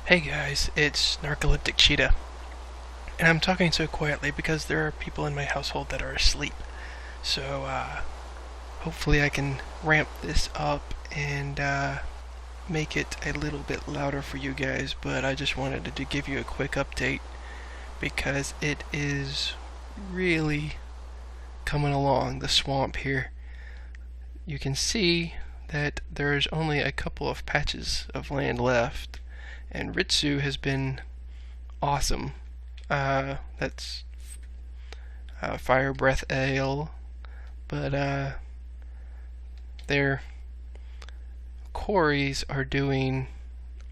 Hey guys, it's Narcoleptic Cheetah, and I'm talking so quietly because there are people in my household that are asleep. So, hopefully I can ramp this up and make it a little bit louder for you guys, but I just wanted to give you a quick update because it is really coming along the swamp here. You can see that there's only a couple of patches of land left, and Ritsu has been awesome. That's Fire Breath Ale, but their quarries are doing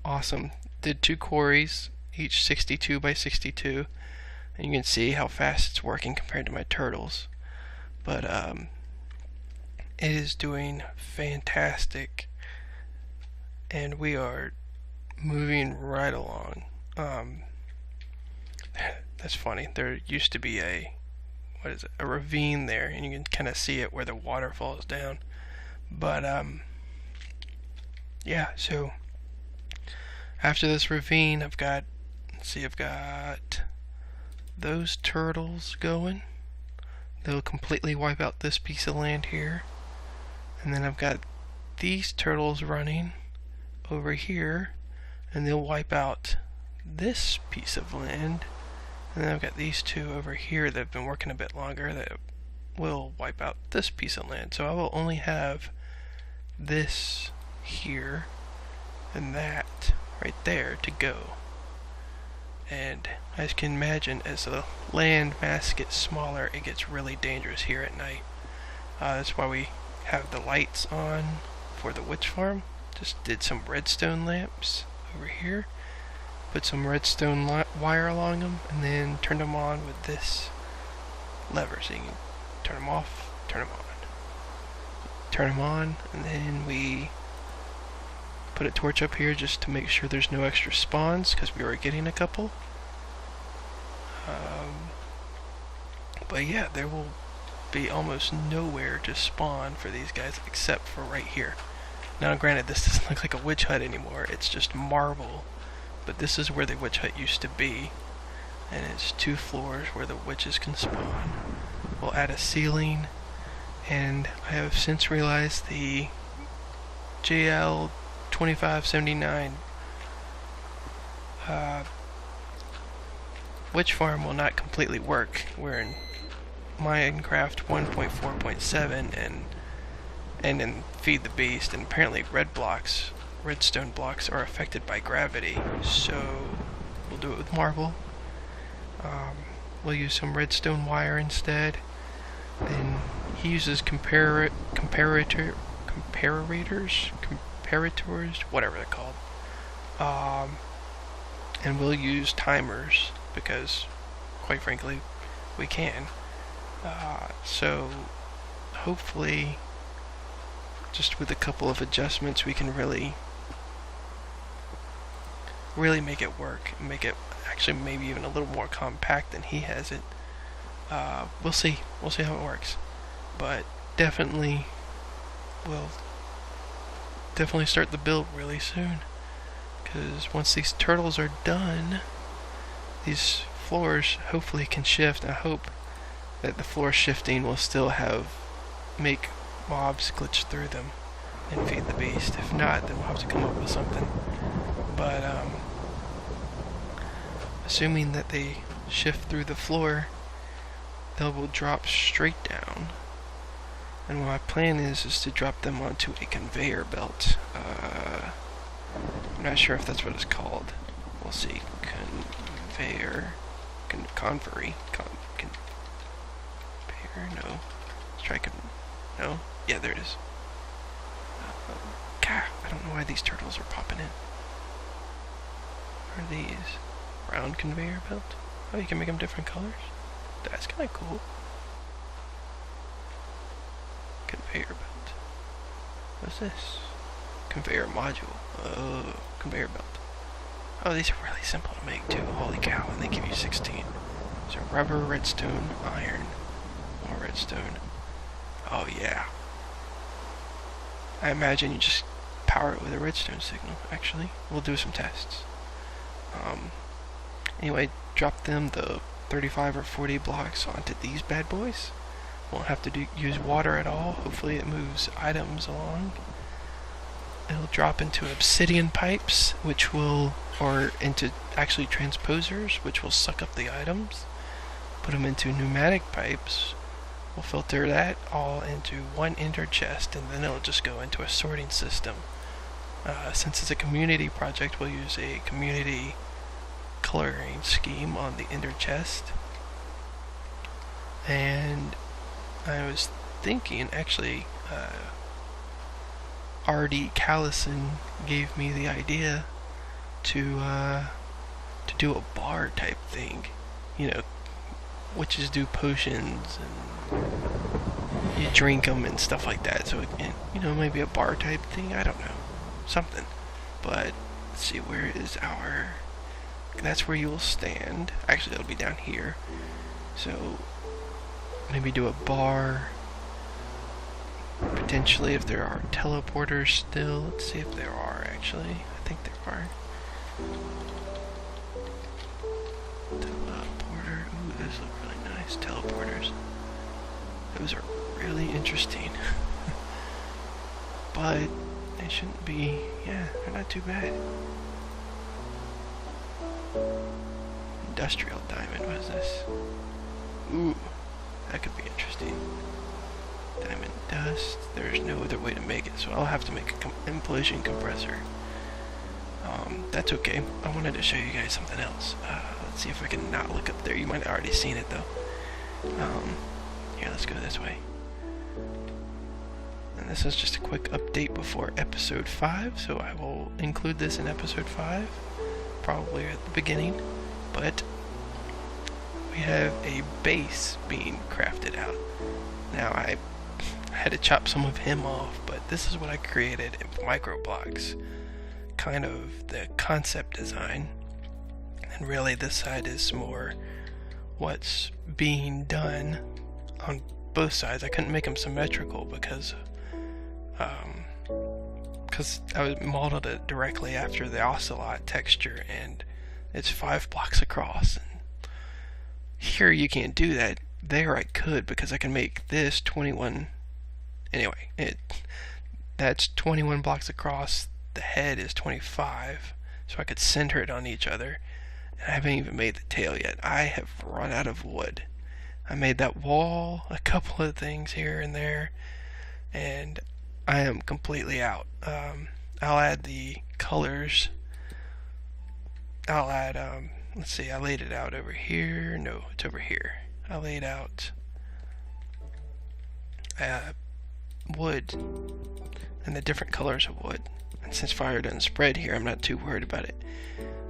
awesome. Did two quarries, each 62 by 62, and you can see how fast it's working compared to my turtles. But it is doing fantastic, and we are moving right along. That's funny. There used to be a ravine there, and you can kind of see it where the water falls down. But yeah. So after this ravine, I've got those turtles going. They'll completely wipe out this piece of land here, and then I've got these turtles running over here, and they'll wipe out this piece of land. And then I've got these two over here that have been working a bit longer that will wipe out this piece of land. So I will only have this here and that right there to go. And as you can imagine, as the land mass gets smaller, it gets really dangerous here at night. That's why we have the lights on for the witch farm. Just did some redstone lamps over here. Put some redstone wire along them, and then turned them on with this lever. So you can turn them off, turn them on. Turn them on, and then we put a torch up here just to make sure there's no extra spawns, because we were getting a couple. But yeah, there will be almost nowhere to spawn for these guys except for right here. Now granted, this doesn't look like a witch hut anymore, it's just marble. But this is where the witch hut used to be, and it's 2 floors where the witches can spawn. We'll add a ceiling, and I have since realized the JL 2579 witch farm will not completely work. We're in Minecraft 1.4.7 and in Feed the Beast, and apparently redstone blocks are affected by gravity, so we'll do it with marble. We'll use some redstone wire instead. Then he uses comparators, whatever they're called. And we'll use timers because, quite frankly, we can. So hopefully, just with a couple of adjustments, we can really make it work, make it actually maybe even a little more compact than he has it. We'll see how it works, but we'll definitely start the build really soon, because once these turtles are done, these floors hopefully can shift. I hope that the floor shifting will still make mobs glitch through them and feed the beast. If not, then we'll have to come up with something. But assuming that they shift through the floor, they will drop straight down. And my plan is to drop them onto a conveyor belt. I'm not sure if that's what it's called. We'll see. Conveyor. Conveyor? No. Let's try no? Yeah, there it is. God, I don't know why these turtles are popping in. What are these? Round conveyor belt? Oh, you can make them different colors? That's kind of cool. Conveyor belt. What's this? Conveyor module. Oh, conveyor belt. Oh, these are really simple to make too. Holy cow, and they give you 16. So rubber, redstone, iron, more redstone. Oh yeah. I imagine you just power it with a redstone signal. Actually, we'll do some tests. Anyway, drop them the 35 or 40 blocks onto these bad boys. Won't have to use water at all. Hopefully it moves items along. It'll drop into obsidian pipes, or into actually transposers, which will suck up the items. Put them into pneumatic pipes. We'll filter that all into one ender chest, and then it'll just go into a sorting system. Since it's a community project, we'll use a community coloring scheme on the ender chest. And I was thinking, actually, R.D. Callison gave me the idea to do a bar type thing. You know, witches do potions and you drink them and stuff like that. So, maybe a bar type thing. I don't know. Something. But, let's see, where is our... That's where you'll stand. Actually, it'll be down here. So, maybe do a bar. Potentially, if there are teleporters still. Let's see if there are, actually. I think there are. Teleporter. Ooh, those look really nice. Teleporters. Those are really interesting. But they shouldn't be... Yeah, they're not too bad. Industrial diamond, what is this? Ooh, that could be interesting. Diamond dust. There's no other way to make it, so I'll have to make an implosion compressor. That's okay. I wanted to show you guys something else. Let's see if I can not look up there. You might have already seen it, though. Here, let's go this way. And this is just a quick update before episode 5, so I will include this in episode 5, probably at the beginning. But we have a base being crafted out. Now, I had to chop some of him off, but this is what I created in microblocks. Kind of the concept design. And really this side is more what's being done on both sides. I couldn't make them symmetrical because I modeled it directly after the ocelot texture, and it's 5 blocks across. And here you can't do that. There I could, because I can make this 21. Anyway, that's 21 blocks across. The head is 25, so I could center it on each other. And I haven't even made the tail yet. I have run out of wood. I made that wall, a couple of things here and there, and I am completely out. I'll add the colors. I'll add, let's see, I laid it out over here. No, it's over here. I laid out wood and the different colors of wood. And since fire doesn't spread here, I'm not too worried about it.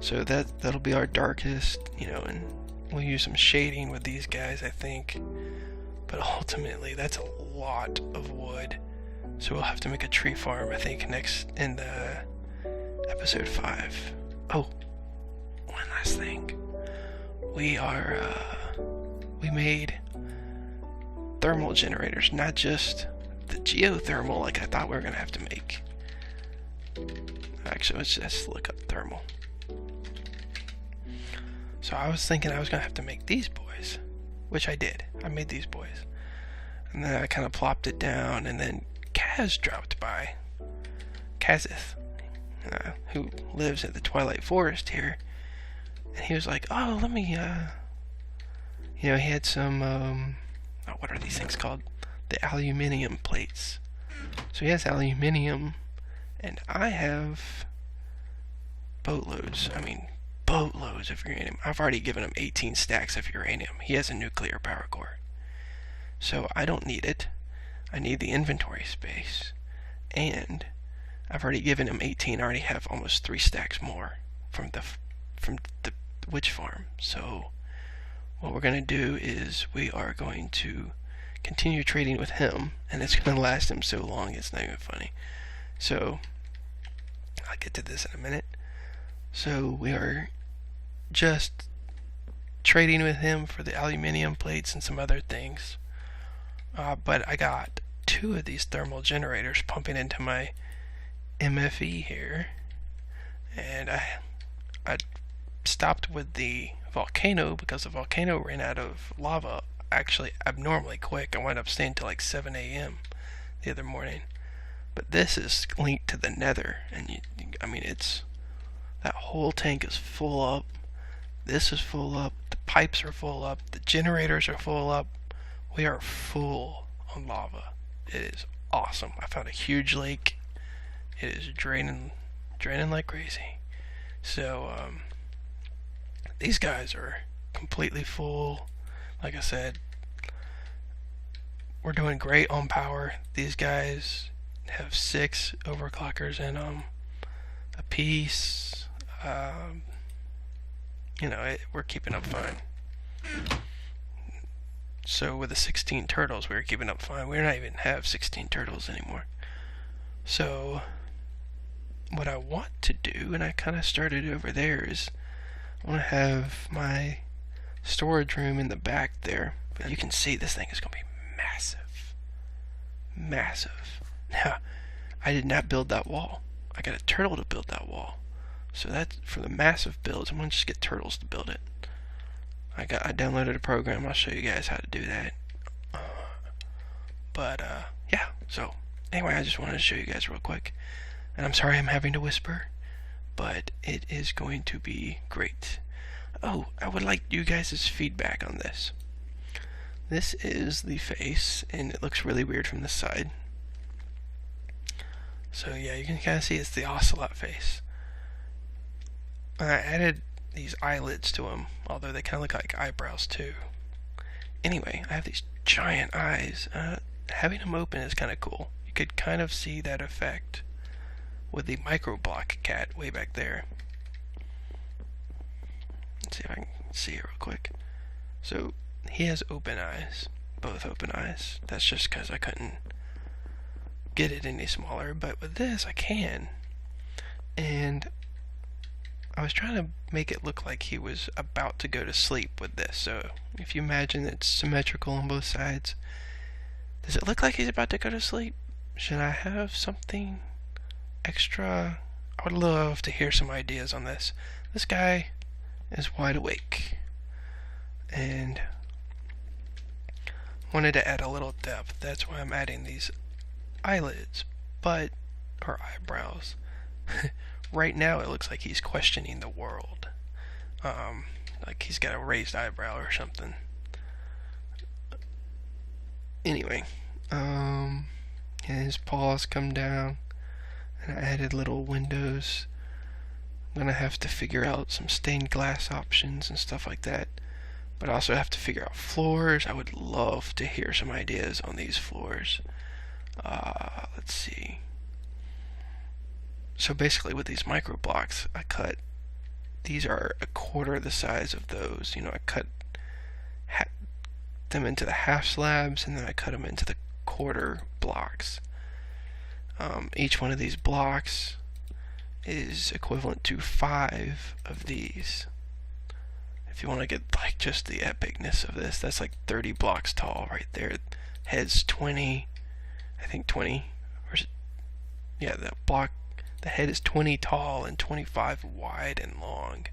So that'll be our darkest, and we'll use some shading with these guys, I think. But ultimately, that's a lot of wood. So we'll have to make a tree farm, I think, next in the episode 5. Oh, one last thing. We made thermal generators, not just the geothermal like I thought we were going to have to make. Actually, let's just look up thermal. So I was thinking I was going to have to make these boys, which I did. I made these boys. And then I kind of plopped it down, and then Kaz dropped by. Kazith, who lives at the Twilight Forest here. And he was like, oh, let me, he had some, what are these things called? The aluminium plates. So he has aluminium, and I have boatloads of uranium. I've already given him 18 stacks of uranium. He has a nuclear power core. So I don't need it. I need the inventory space. And I've already given him 18. I already have almost 3 stacks more from the witch farm. So what we're going to do is we are going to continue trading with him, and it's going to last him so long it's not even funny. So I'll get to this in a minute. So we are just trading with him for the aluminium plates and some other things. But I got 2 of these thermal generators pumping into my MFE here, and I stopped with the volcano because the volcano ran out of lava actually abnormally quick. I wound up staying till like 7 a.m. the other morning. But this is linked to the nether, and I mean, it's that whole tank is full up. This is full up. The pipes are full up. The generators are full up. We are full on lava. It is awesome. I found a huge lake. It is draining like crazy. So these guys are completely full. Like I said, we're doing great on power. These guys have 6 overclockers in them a piece. We're keeping up fine. So with the 16 turtles, we were keeping up fine. We don't even have 16 turtles anymore. So what I want to do, and I kind of started over there, is I want to have my storage room in the back there. But you can see this thing is going to be massive. Massive. Now, I did not build that wall. I got a turtle to build that wall. So that's for the massive builds. I'm going to just get turtles to build it. I downloaded a program. I'll show you guys how to do that. Yeah. So anyway, I just wanted to show you guys real quick. And I'm sorry I'm having to whisper, but it is going to be great. Oh, I would like you guys' feedback on this. This is the face, and it looks really weird from this side. So yeah, you can kind of see it's the ocelot face. I added these eyelids to them, although they kind of look like eyebrows too. Anyway, I have these giant eyes. Having them open is kind of cool. You could kind of see that effect with the microblock cat way back there. Let's see if I can see it real quick. So he has open eyes, both open eyes. That's just because I couldn't get it any smaller, but with this I can. And I was trying to make it look like he was about to go to sleep with this. So if you imagine it's symmetrical on both sides, does it look like he's about to go to sleep? Should I have something extra? I would love to hear some ideas on this. This guy is wide awake and wanted to add a little depth. That's why I'm adding these eyelids, or eyebrows. Right now it looks like he's questioning the world. Like he's got a raised eyebrow or something. Anyway, his paws come down, and I added little windows. I'm gonna have to figure out some stained glass options and stuff like that. But I also have to figure out floors. I would love to hear some ideas on these floors. Let's see. So basically with these micro blocks, these are a quarter the size of those. I cut them into the half slabs, and then I cut them into the quarter blocks. Each one of these blocks is equivalent to 5 of these. If you want to get like just the epicness of this, that's like 30 blocks tall right there. Head's 20, I think 20, or is it? Yeah, the head is 20 tall and 25 wide and long.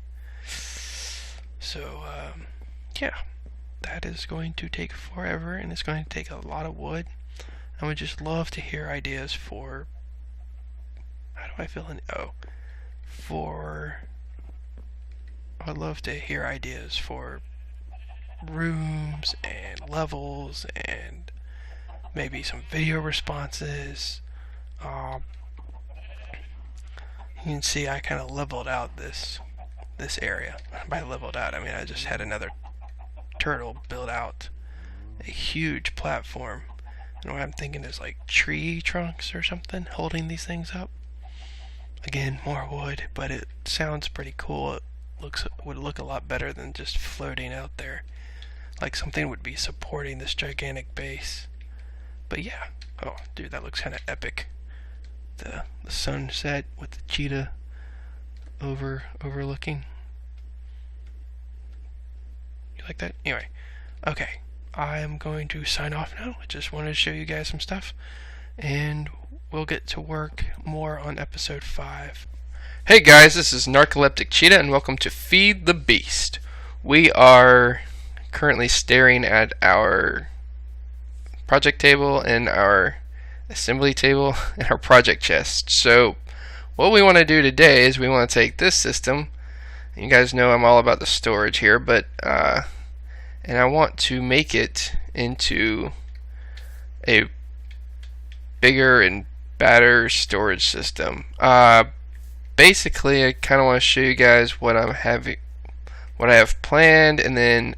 So, yeah, that is going to take forever, and it's going to take a lot of wood. I would just love to hear ideas for, how do I fill in? I would love to hear ideas for rooms and levels and maybe some video responses. You can see I kind of leveled out this area. By leveled out, I mean I just had another turtle build out a huge platform. And what I'm thinking is like tree trunks or something holding these things up. Again, more wood, but it sounds pretty cool. It would look a lot better than just floating out there. Like something would be supporting this gigantic base. But yeah. Oh, dude, that looks kind of epic. The sunset with the cheetah overlooking. You like that? Anyway, okay. I'm going to sign off now. I just wanted to show you guys some stuff, and we'll get to work more on episode 5. Hey guys, this is Narcoleptic Cheetah and welcome to Feed the Beast. We are currently staring at our project table and our assembly table and our project chest. So what we want to do today is we want to take this system, and you guys know I'm all about the storage here, but and I want to make it into a bigger and better storage system. Basically, I kind of want to show you guys what I have planned, and then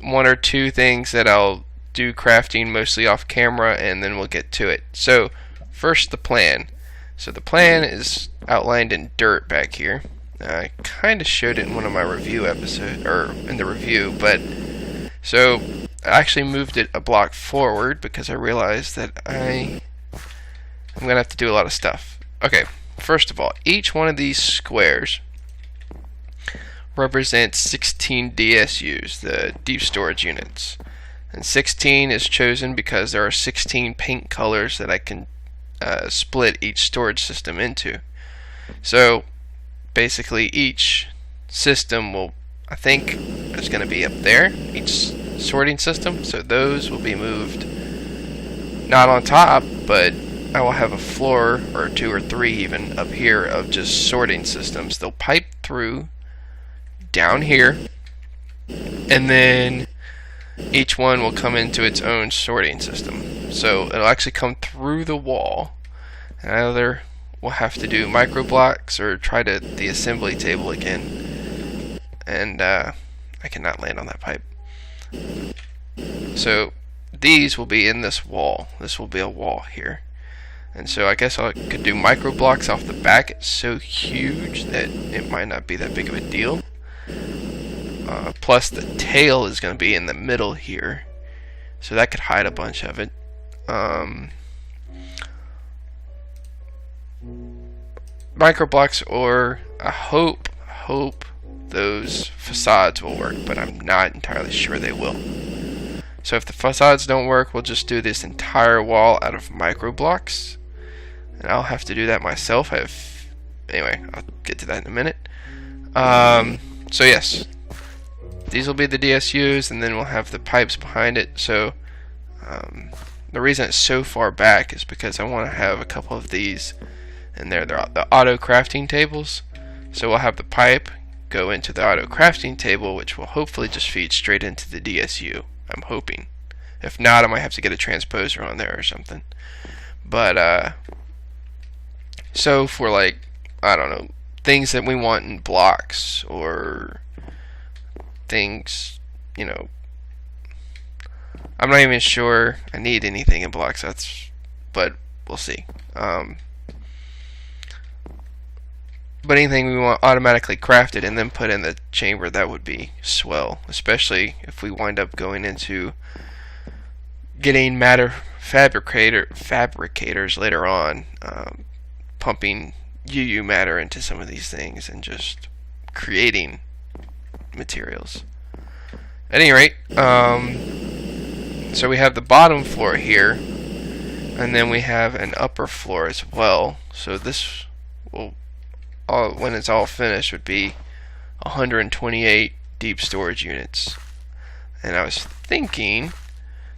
one or two things that I'll do crafting mostly off camera, and then we'll get to it. So, first the plan. So the plan is outlined in dirt back here. I kind of showed it in one of my review episodes, or in the review, but so I actually moved it a block forward because I realized that I'm gonna have to do a lot of stuff. Okay. First of all, each one of these squares represents 16 DSUs, the deep storage units. And 16 is chosen because there are 16 paint colors that I can split each storage system into. So basically each system will, I think, is going to be up there, each sorting system. So those will be moved not on top, but I will have a floor, or two or three even, up here of just sorting systems. They'll pipe through down here, and then each one will come into its own sorting system. So it'll actually come through the wall, and either we'll have to do micro blocks or try the assembly table again. And I cannot land on that pipe. So these will be in this wall. This will be a wall here. And so I guess I could do micro blocks off the back. It's so huge that it might not be that big of a deal. Plus the tail is going to be in the middle here, so that could hide a bunch of it. Micro blocks, or I hope those facades will work, but I'm not entirely sure they will. So if the facades don't work, we'll just do this entire wall out of micro blocks. And I'll have to do that myself. Anyway, I'll get to that in a minute. So yes, these will be the DSUs, and then we'll have the pipes behind it. So the reason it's so far back is because I want to have a couple of these in there. They're the auto crafting tables. So we'll have the pipe go into the auto crafting table, which will hopefully just feed straight into the DSU. I'm hoping. If not, I might have to get a transposer on there or something. But so for, like, I don't know, things that we want in blocks, or things, you know, I'm not even sure I need anything in blocks. But we'll see. But anything we want automatically crafted and then put in the chamber, that would be swell, especially if we wind up going into getting matter fabricators later on, pumping UU matter into some of these things and just creating materials. At any rate, so we have the bottom floor here, and then we have an upper floor as well. So this will, when it's all finished, would be 128 deep storage units. And I was thinking,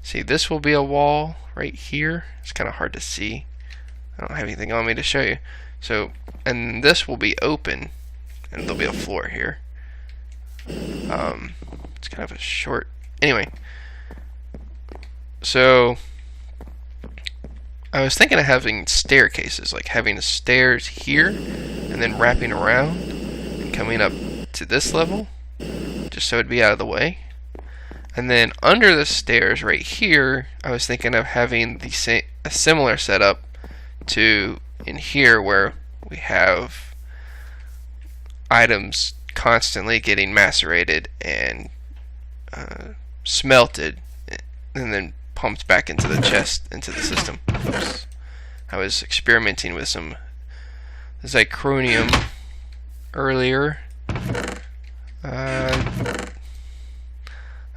see, this will be a wall right here. It's kind of hard to see. I don't have anything on me to show you. So, and this will be open, and there'll be a floor here. It's kind of a short. Anyway, so I was thinking of having staircases, like having the stairs here, and then wrapping around and coming up to this level, just so it'd be out of the way. And then under the stairs right here, I was thinking of having a similar setup to in here, where we have items constantly getting macerated and smelted, and then pumped back into the chest, into the system. Oops. I was experimenting with some zirconium earlier. I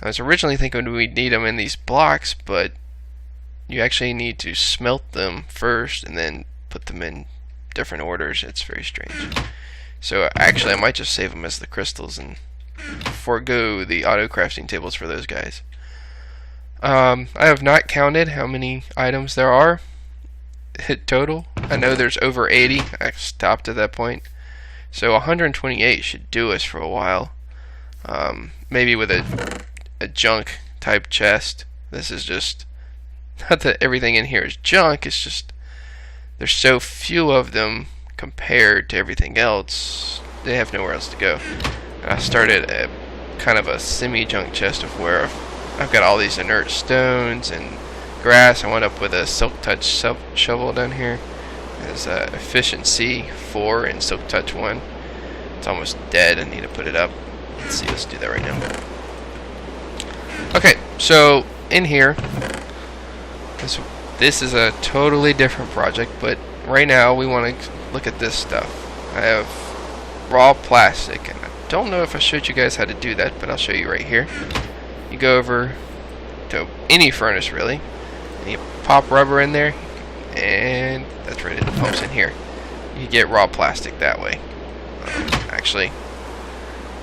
was originally thinking we'd need them in these blocks, but you actually need to smelt them first and then put them in different orders. It's very strange. So actually, I might just save them as the crystals and forego the auto crafting tables for those guys. I have not counted how many items there are total. I know there's over 80. I stopped at that point. So 128 should do us for a while. Maybe with a junk type chest. This is just, not that everything in here is junk, it's just there's so few of them compared to everything else, they have nowhere else to go. And I started a kind of a semi-junk chest of where I've got all these inert stones and grass. I went up with a Silk Touch shovel down here. There's efficiency 4 and Silk Touch 1. It's almost dead. I need to put it up. Let's see, let's do that right now. Okay, so in here, this is a totally different project, but right now we want to look at this stuff. I have raw plastic, and I don't know if I showed you guys how to do that, but I'll show you right here. You go over to any furnace really, and you pop rubber in there, and that's right, it pumps in here. You get raw plastic that way. Actually,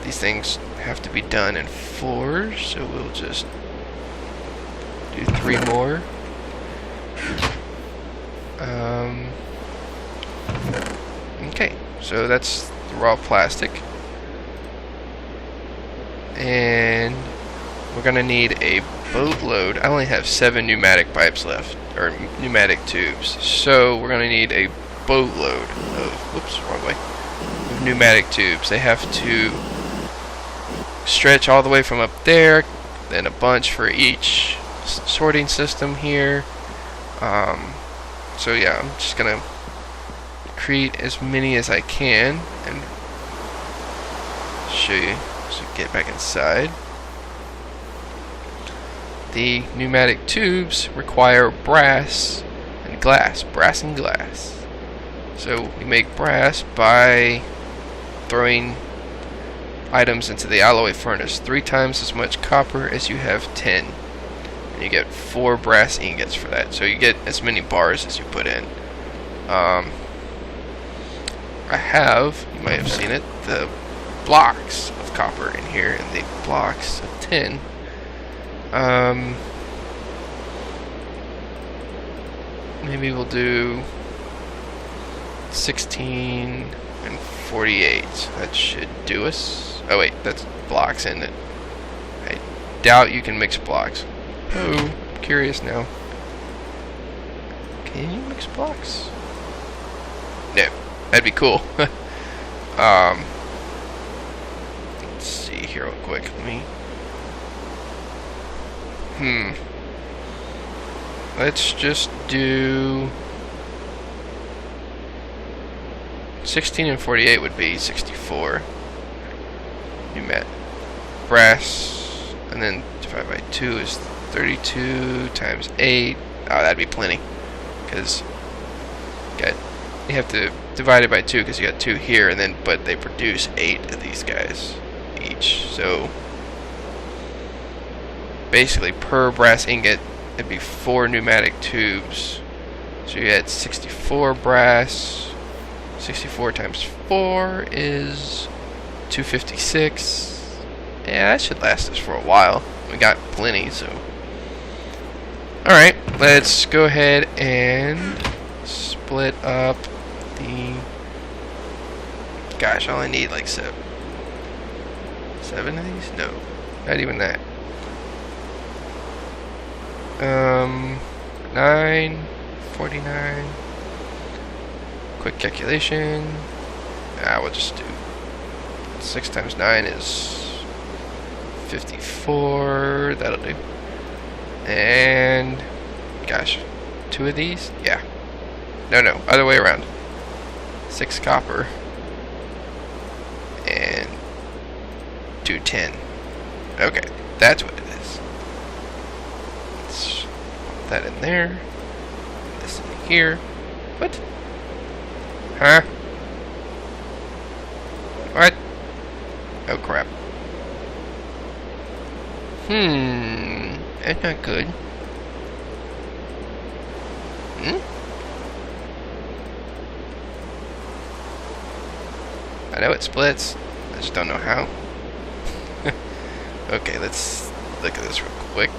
these things have to be done in 4, so we'll just do 3 more. Okay, so that's the raw plastic, and we're gonna need a boatload. I only have 7 pneumatic pipes left, or pneumatic tubes, so we're gonna need a boatload of, whoops, wrong way, of pneumatic tubes. They have to stretch all the way from up there, then a bunch for each sorting system here. So yeah, I'm just gonna create as many as I can and show you. So get back inside. The pneumatic tubes require brass and glass. So we make brass by throwing items into the alloy furnace. 3 times as much copper as you have tin. And you get 4 brass ingots for that. So you get as many bars as you put in. I have, you might have seen it, the blocks of copper in here and the blocks of tin. Maybe we'll do 16 and 48. That should do us. Oh wait, that's blocks in it. I doubt you can mix blocks. Oh, I'm curious now. Can you mix blocks? No, that'd be cool. Let's see here real quick. Let me. Let's just do 16 and 48 would be 64. Pneumatic brass, and then divided by 2 is 32 times 8. Oh, that'd be plenty. Because you have to divide it by 2 because you got 2 here, and then but they produce 8 of these guys each. So basically, per brass ingot, it'd be 4 pneumatic tubes. So you had 64 brass. 64 times 4 is 256. Yeah, that should last us for a while. We got plenty, so. Alright, let's go ahead and split up the. Gosh, I only need like 7. 7 of these? No, not even that. 9, 49. Quick calculation. We'll just do 6 times 9 is 54. That'll do. And gosh, 2 of these? Yeah. No, other way around. 6 copper and 2 tin. Okay, that's what it is. Let's put that in there. This in here. What? Huh? What? Oh crap. That's not good. I know it splits. I just don't know how. Okay, let's look at this real quick.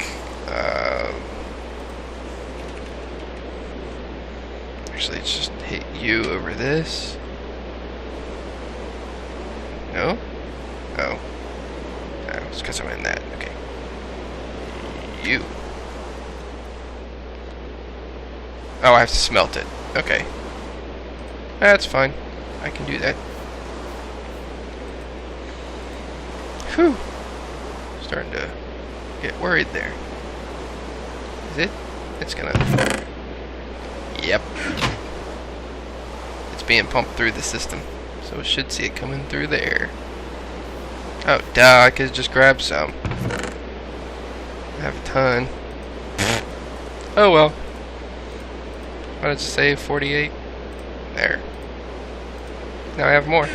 Actually, let's just hit you over this. No? Oh. No, it's because I'm in that. Okay. You. Oh, I have to smelt it. Okay. That's fine. I can do that. Whew. Starting to get worried there. Is it? It's gonna... Yep. It's being pumped through the system. So it should see it coming through there. Oh, duh. I could just grab some. I have a ton. Oh, well. What did it say? 48? There. Now I have more.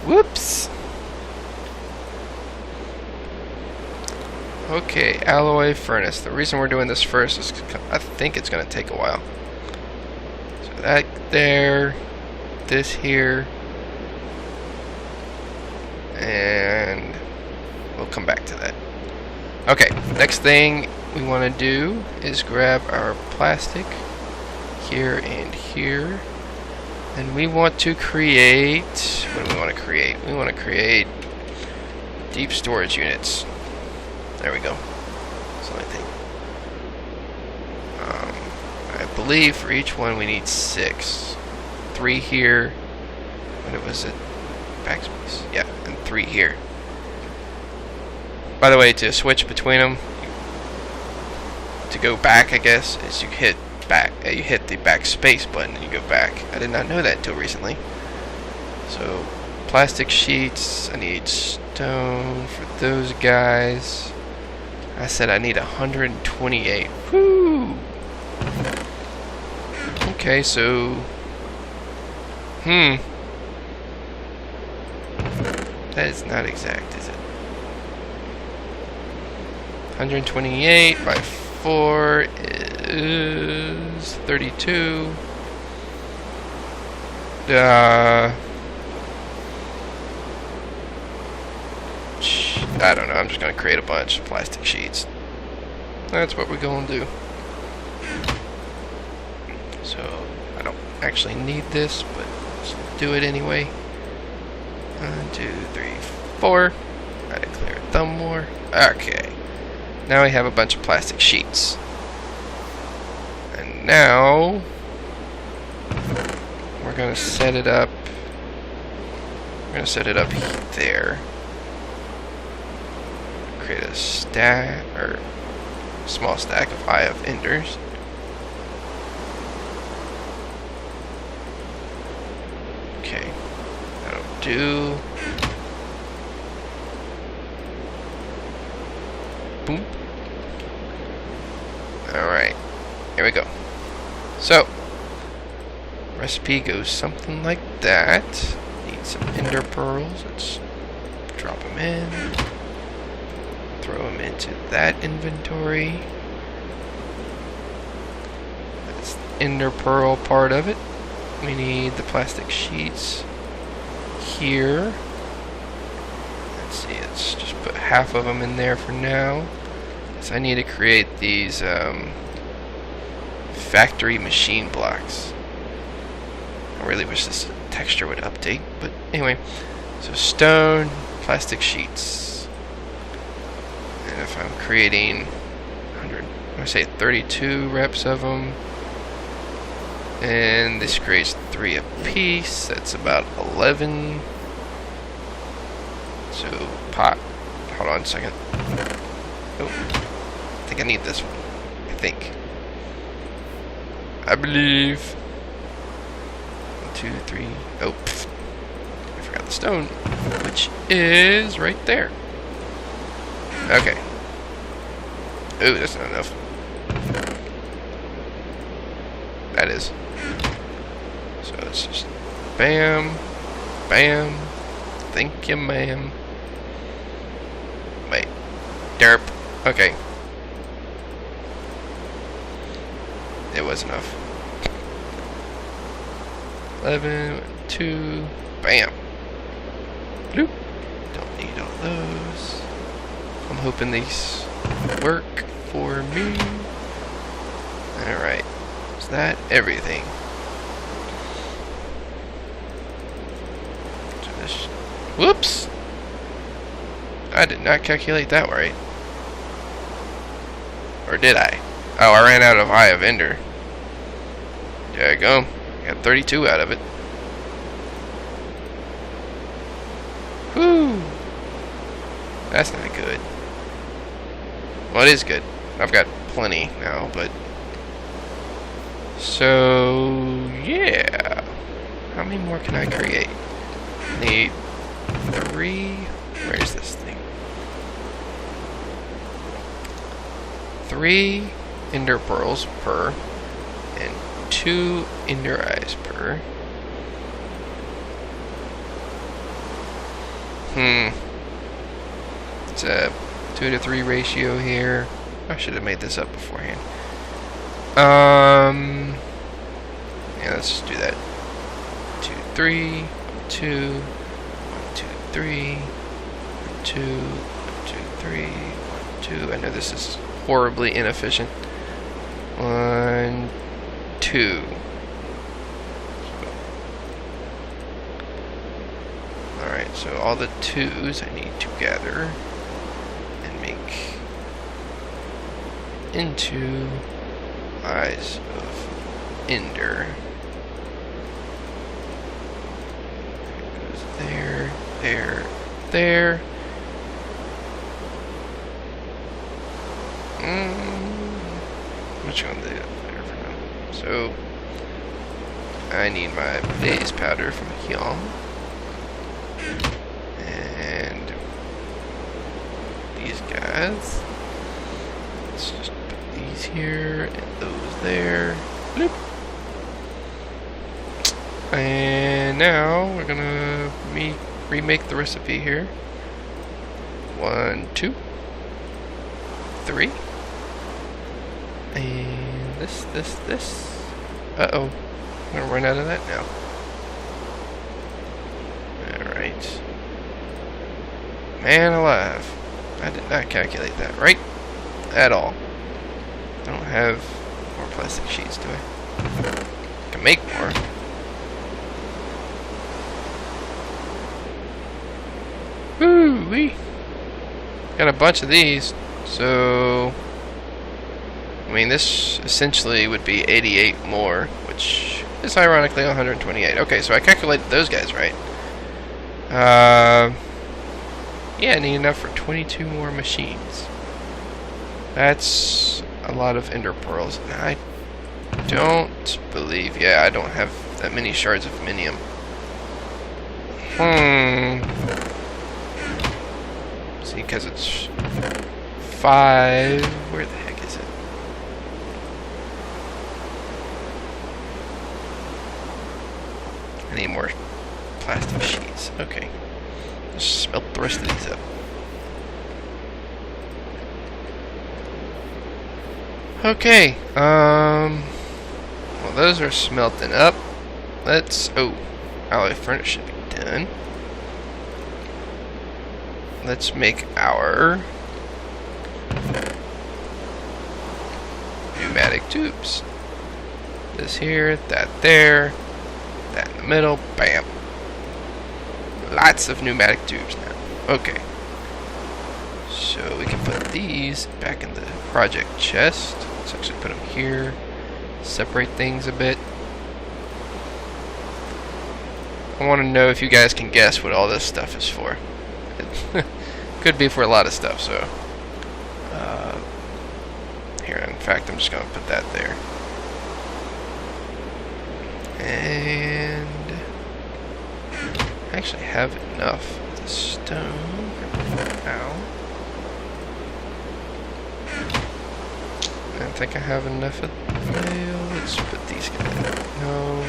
Whoops. Okay, alloy furnace. The reason we're doing this first is I think it's going to take a while. So that there, this here, and we'll come back to that. Okay, next thing we want to do is grab our plastic here and here. And we want to create, what do we want to create? We want to create deep storage units. There we go. That's the only thing. I believe for each one we need 6. 3 here. What was it? Backspace? Yeah, and 3 here. By the way, to switch between them, to go back, I guess, is you hit back. You hit the backspace button and you go back. I did not know that until recently. So, plastic sheets. I need stone for those guys. I said I need 128. Whoo! Okay, so... That is not exact, is it? 128 by 4 is 32. I don't know, I'm just going to create a bunch of plastic sheets. That's what we're going to do. So, I don't actually need this, but let's do it anyway. 1, 2, 3, 4. I declare thumb war. Okay. Now we have a bunch of plastic sheets. And now we're going to set it up. We're going to set it up there. Create a stack, or a small stack of Eye of Enders. Okay, that'll do. Boom. Alright, here we go. So, recipe goes something like that. Need some ender pearls. Let's drop them in. Throw them into that inventory. That's the ender pearl part of it. We need the plastic sheets here. Let's see, let's just put half of them in there for now. So I need to create these factory machine blocks. I really wish this texture would update, but anyway. So stone, plastic sheets. And if I'm creating 32 reps of them, and this creates 3 apiece, that's about 11. So pot. Hold on a second. Oh, I think I need this one. I believe. 1, 2, 3. Oh, pfft. I forgot the stone, which is right there. Okay. Ooh, that's not enough. That is. So it's just bam, bam. Thank you, ma'am. Wait. Derp. Okay. It was enough. 11, 2, bam. Bloop. Don't need all those. I'm hoping these work for me. Alright. Is that everything? Whoops! I did not calculate that right. Or did I? Oh, I ran out of Eye of Ender. There you go. Got 32 out of it. Whew. That's not good. Well, it is good. I've got plenty now, but... So, yeah. How many more can I create? Need 3... Where's this thing? 3 Ender Pearls per, and 2 Ender Eyes per. It's a 2 to 3 ratio here. I should have made this up beforehand. Yeah, let's just do that. 2, 3, 2, 1, 2, 3, 2, 1, 2, 3, 1, 2. I know this is horribly inefficient. 1, 2. Alright, so all the 2s I need to gather and make into Eyes of Ender. It goes there, there, there. Which one do I there for now? So I need my base powder from Hyung. And these guys. Let's just put these here and those there. Bloop. And now we're gonna remake the recipe here. 1, 2, 3. And this. Uh-oh. I'm gonna run out of that now. Alright. Man alive. I did not calculate that right at all. I don't have more plastic sheets, do I? I can make more. Woo-wee. Got a bunch of these, so... I mean, this essentially would be 88 more, which is ironically 128. Okay, so I calculated those guys right. Yeah, I need enough for 22 more machines. That's a lot of Ender Pearls. And I don't believe... Yeah, I don't have that many shards of minium. See, because it's 5... Where the heck is it? I need more plastic sheets. Okay. Just smelt the rest of these up. Okay, well, those are smelting up. Let's, alloy furnace should be done. Let's make our pneumatic tubes. This here, that there, that in the middle, bam. Lots of pneumatic tubes now. Okay. So we can put these back in the project chest. Let's actually put them here. Separate things a bit. I want to know if you guys can guess what all this stuff is for. It could be for a lot of stuff, so... here, in fact, I'm just going to put that there. And... I actually have enough of the stone for now. I think I have enough of the mail. Let's put these guys. No.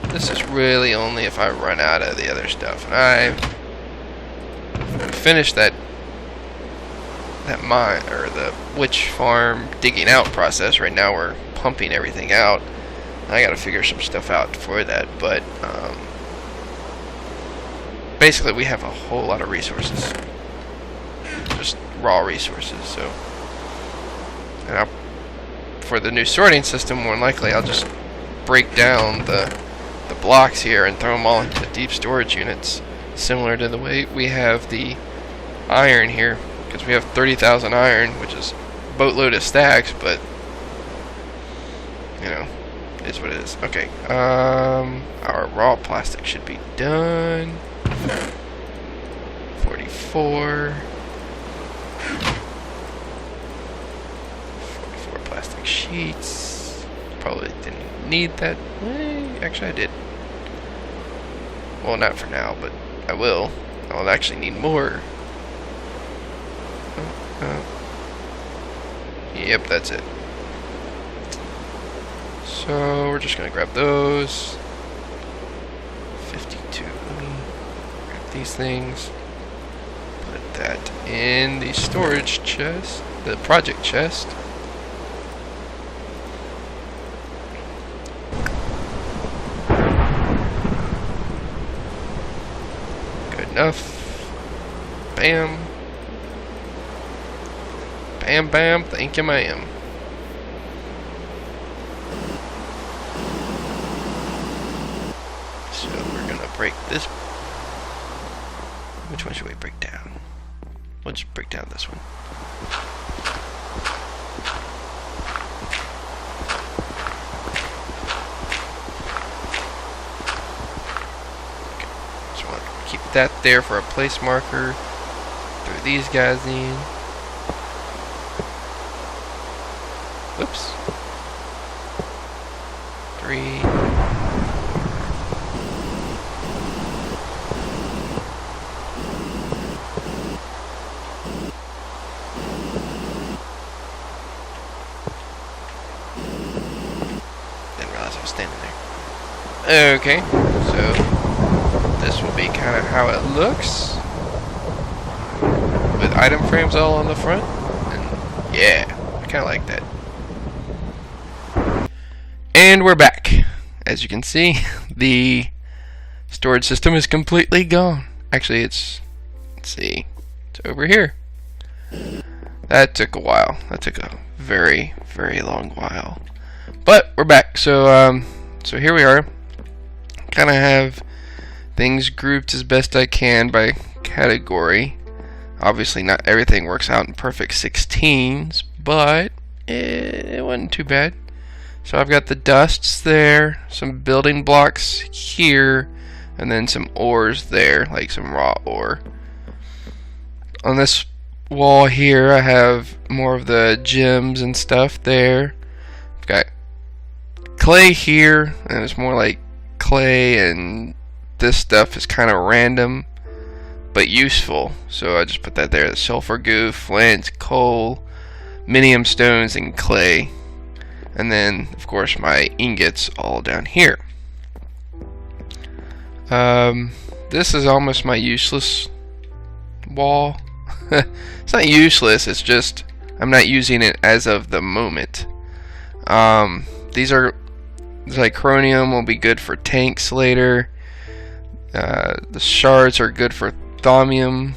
This is really only if I run out of the other stuff. And I finished that mine, or the witch farm digging out process. Right now we're pumping everything out. I gotta figure some stuff out for that, but basically we have a whole lot of resources. Just raw resources, so. And for the new sorting system, more than likely, I'll just break down the blocks here and throw them all into deep storage units, similar to the way we have the iron here, because we have 30,000 iron, which is a boatload of stacks, but you know, it is what it is. Okay, our raw plastic should be done. 44 plastic sheets. Probably didn't need that. Actually, I did. Well, not for now, but I will. I'll actually need more. Yep, that's it. So we're just gonna grab those. 52. Grab these things. Put that in the storage chest, the project chest. Good enough. Bam. Bam, bam. Thank you, ma'am. So we're gonna break this. Which one should we break down? We'll just break down this one. Okay. Just want to keep that there for a place marker. Throw these guys in. Oops. 3. Didn't realize I was standing there. Okay, so this will be kind of how it looks, with item frames all on the front. And yeah, I kind of like that. And we're back. As you can see, the storage system is completely gone. Actually, let's see, it's over here. That took a while. That took a very, very long while. But we're back. So so here we are. Kind of have things grouped as best I can by category. Obviously, not everything works out in perfect 16s, but it wasn't too bad. So I've got the dusts there, some building blocks here, and then some ores there, like some raw ore. On this wall here, I have more of the gems and stuff there. I've got clay here, and it's more like clay, and this stuff is kind of random, but useful. So I just put that there. The sulfur goo, flint, coal, minium stones, and clay. And then, of course, my ingots all down here. This is almost my useless wall. It's not useless, it's just I'm not using it as of the moment. These are zirconium will be good for tanks later. The shards are good for thaumium,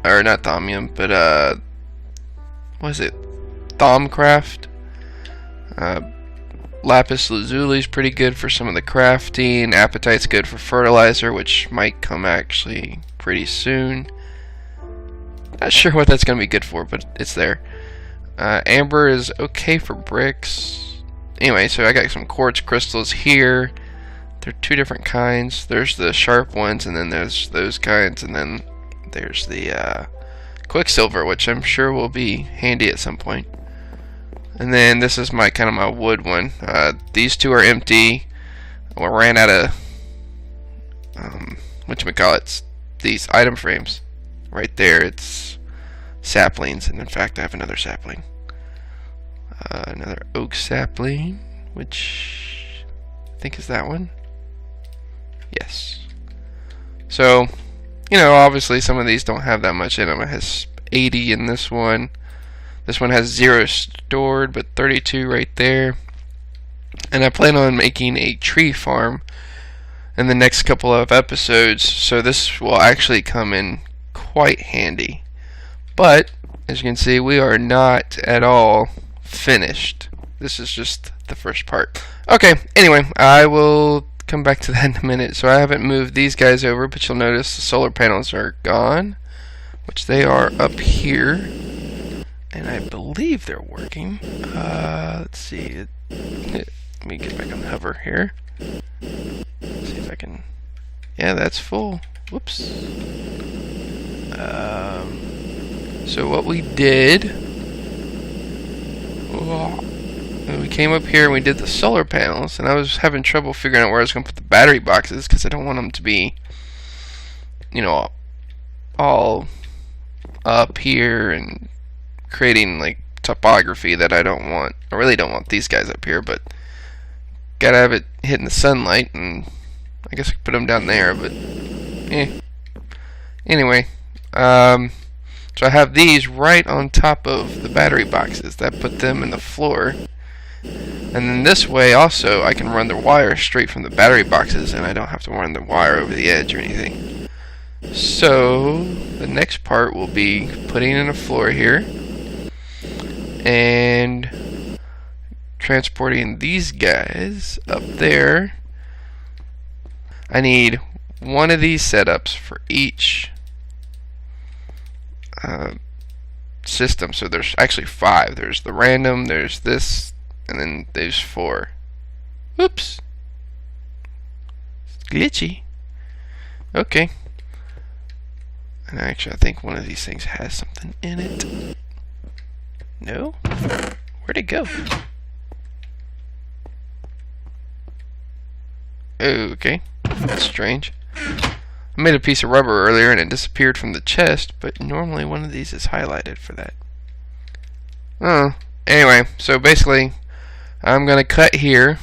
or not thaumium, but what is it? Thaumcraft. Lapis lazuli is pretty good for some of the crafting. Apatite's good for fertilizer, which might come actually pretty soon. Not sure what that's going to be good for, but it's there. Amber is okay for bricks. Anyway, so I got some quartz crystals here. They're two different kinds. There's the sharp ones, and then there's those kinds, and then there's the quicksilver, which I'm sure will be handy at some point. And then this is my kind of my wood one. These two are empty. We ran out of whatchamacallits, these item frames. Right there, it's saplings, and in fact I have another sapling. Another oak sapling, which I think is that one. Yes. So, you know, obviously some of these don't have that much in them. It has 80 in this one. This one has 0 stored, but 32 right there. And I plan on making a tree farm. in the next couple of episodes, so this will actually come in quite handy. But as you can see, we are not at all finished. This is just the first part. Okay, anyway, I will come back to that in a minute. So I haven't moved these guys over, but you'll notice the solar panels are gone, which they are up here, and I believe they're working. Let's see. Let me get back on the hover here. Let's see if I can. Yeah, that's full. Whoops. So what we did, we came up here and we did the solar panels, and I was having trouble figuring out where I was going to put the battery boxes because I don't want them to be, you know, all up here and creating like topography that I don't want. I really don't want these guys up here, but gotta have it hitting the sunlight, and I guess I could put them down there, but anyway, so I have these right on top of the battery boxes. That put them in the floor. And then this way also I can run the wire straight from the battery boxes, and I don't have to run the wire over the edge or anything. So the next part will be putting in a floor here and transporting these guys up there. I need one of these setups for each system. So there's actually 5. There's the random, there's this, and then there's 4. Oops. It's glitchy. Okay. And actually I think one of these things has something in it. No? Where'd it go? Okay. That's strange. I made a piece of rubber earlier and it disappeared from the chest, but normally one of these is highlighted for that. Oh. Anyway, so basically I'm gonna cut here